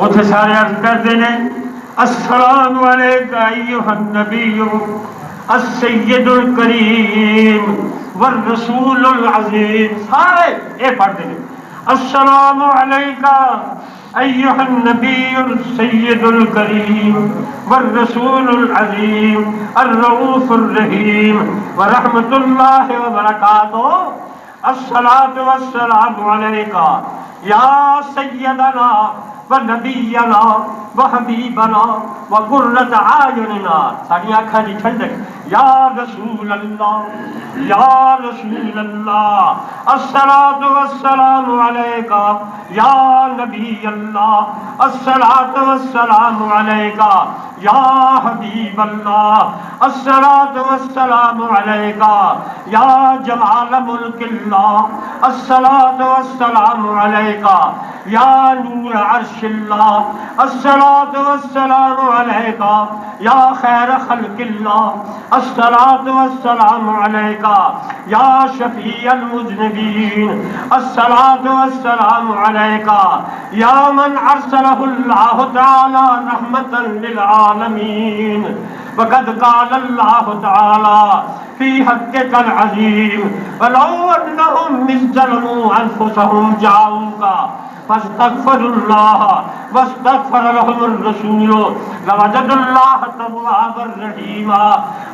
اتنے سارے عرض کرتے ہیں السلام علیکہ ایھا النبی السید الکریم والرسول العظیم. سارے یہ پڑھتے ہیں السلام علیکہ ایھا النبی السید الکریم والرسول العظیم الرؤوف الرحیم ورحمۃ اللہ وبرکاتہ. الصلاۃ والسلام علیکہ یا سیدنا ونبینا وحبیبنا وقرۃ اعیننا. ساری آنکھاں دی ٹھنڈک. یا رسول اللہ یا رسول اللہ الصلاۃ والسلام علیکہ یا نبی اللہ الصلاۃ والسلام علیکہ یا حبیب اللہ الصلاۃ والسلام علیکہ یا جمال ملک اللہ الصلاۃ والسلام علیکہ یا نور عرش اللہ الصلاۃ والسلام علیکہ یا خیر خلق اللہ الصلاۃ والسلام علیکہ یا شفیع المذنبین الصلاۃ والسلام علیکہ یا من ارسلہ اللہ تعالی رحمۃ للعالمین. وقد قال اللہ تعالی فی حقک العظیم ولو انہم اذ ظلموا انفسہم جاؤوک فاستغفروا اللہ واستغفر لهم الرسول لوجدوا اللہ توابا رحیما.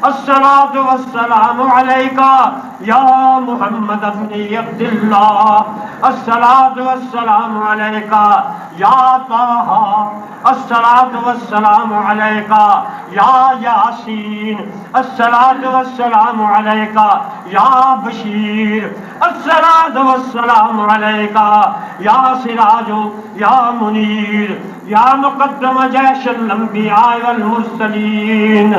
الصلاۃ والسلام علیکہ یا محمد ابن عبد اللہ الصلاۃ والسلام علیکہ یا طٰہٰ الصلاۃ والسلام علیکہ یا یاسین الصلاۃ والسلام علیکہ یا بشیر الصلاۃ والسلام علیکہ یا سراج یا منیر یا مقدم جیش الانبیاء والمرسلین.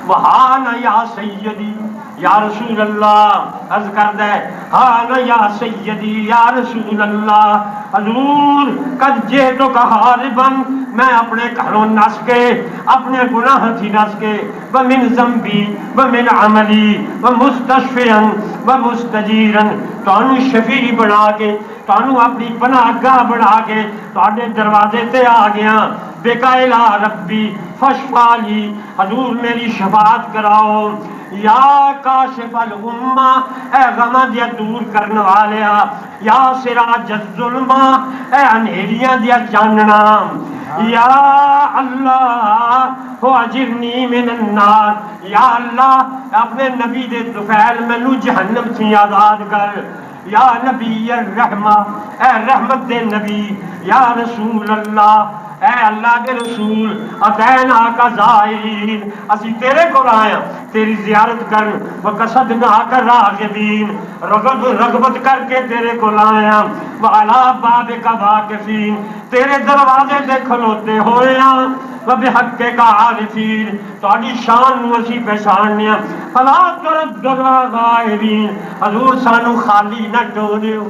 وہاں یا سیدی یا رسول اللہ عرض کر دے ہاں یا سیدی یا رسول اللہ. حضور قد جئتو کا حاربن میں اپنے گھروں نس کے اپنے گناہ تھی نس کے ومن ذنبی ومن عملی ومستشفیاً ومستجیراً تانوں شفیع بنا کے تانوں اپنی پناہ گاہ بنا کے تواڈے دروازے تے آ گیا. بکا الہ ربی فاشفعلی حضور میری شفاعت کراؤ. یا کاشف الغمہ اے غمہ دیا دور کرنے والیا یا سراج الظلمہ اے انہیریاں دیا جاننا. یا اللہ ہو اجرنی من النار یا اللہ اپنے نبی دے طفیل مینوں جہنم سے آزاد کر. یا نبی الرحمہ اے رحمت دے نبی. یا رسول اللہ اے اللہ کے رسول اتینا کا زائرین اسی تیرے کو آیا تیری زیارت کر وقصدنا کر راغبین رغبت کر کے تیرے کو آیا وعلا باب کا واقفین تیرے دروازے دے کھلوتے ہوئے ہیں وبحق کا عارفین تہاڈی شان نو اسی پہچاننے فلا تردنا غائبین. حضور سانو خالی نہ ڈولیو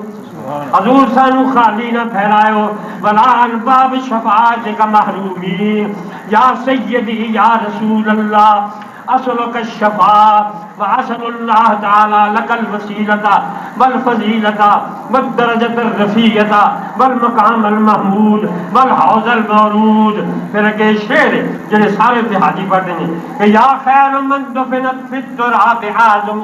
حضور سانو خالی نہ پھیلائیو ولا عن باب شفاعت کا محرومین. یا سیدی یا رسول اللہ اسألک الشفاعة واسأل اللہ تعالی لک الوسیلۃ والفضیلۃ والدرجۃ الرفیعۃ والمقام المحمود والحوض المورود. پھر ایک شعر جنہیں سارے دیہاتی پڑھتے ہیں کہ یا خیر من دفنت فی التراب اعظم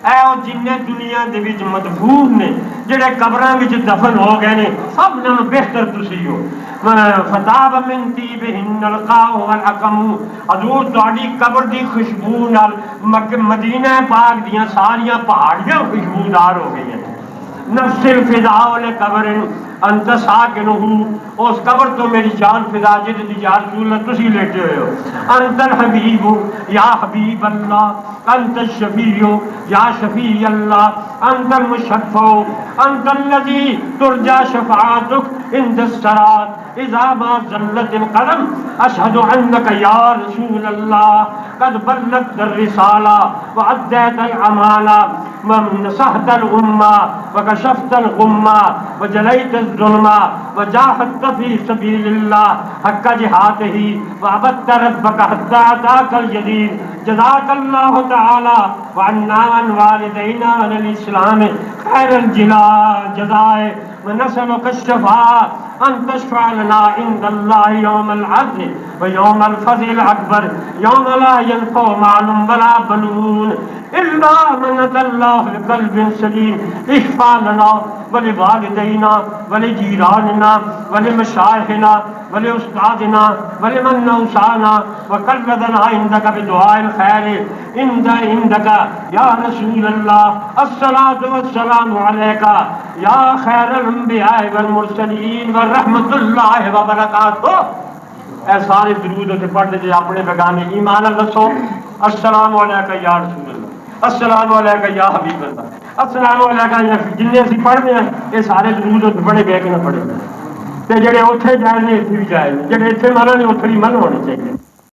اے او جنہیں دنیا دے وچ مدفون نے جڑے قبراں وچ دفن ہو گئے نے سب نال بہتر تسی ہو. فتاب من طیبہن القاء والعقم حضور تہاڈی قبر دی خوشبو نال مدینہ پاک دیاں ساریاں پہاڑیاں خوشبودار ہو گئی ہیں. نفس الفداء لقبر انت ساکنہ اس قبر تو میری جان فدا جد دی یا رسول اللہ تسی لیٹے ہوئے ہو. انت الحبیب یا حبیب اللہ انت الشفیع یا شفیع اللہ انت المشفع انت الذی ترجى شفاعتک عند الصراط اذا ما زلت القدم اشہد انک یا رسول اللہ قد بلغت الرسالہ وادیت الامانہ ونصحت الامہ وکشفت الغمہ وجلیت الظلم وجاهدت في سبيل الله حق جهاده وعبدت ربك حتى أتاك اليقين جزاك الله تعالى وعنا وعن والدينا وعن الإسلام خير الجزاء ونسألك الشفاعة أن تشفع لنا عند الله يوم العرض ويوم الفزع الأكبر يوم لا ينفع مال ولا بنون إلا من أتى الله بقلب سليم اشفع لنا ولوالدينا ولجيراننا ولمشايخنا ولأستاذنا ولمن أوصانا وقربنا عندك بدعاء الخير عندك يا رسول الله الصلاة والسلام عليك یا خیر الانبیاء والمرسلین ورحمت اللہ وبرکاتہ. اے سارے درود تے پڑھ دے اپنے بیگانے ایمان دسو. السلام علیکم یا رسول اللہ، السلام علیکم یا حبیب اللہ، السلام علیکم یا جن اسی پڑھنے ہیں یہ سارے درود تے پڑھے گئے کہ نہ پڑھے تے جڑے اوتھے جائے نے اتھے بھی جائے نے جڑے اتھے منع نے اوتھے بھی من ہونے چاہیے.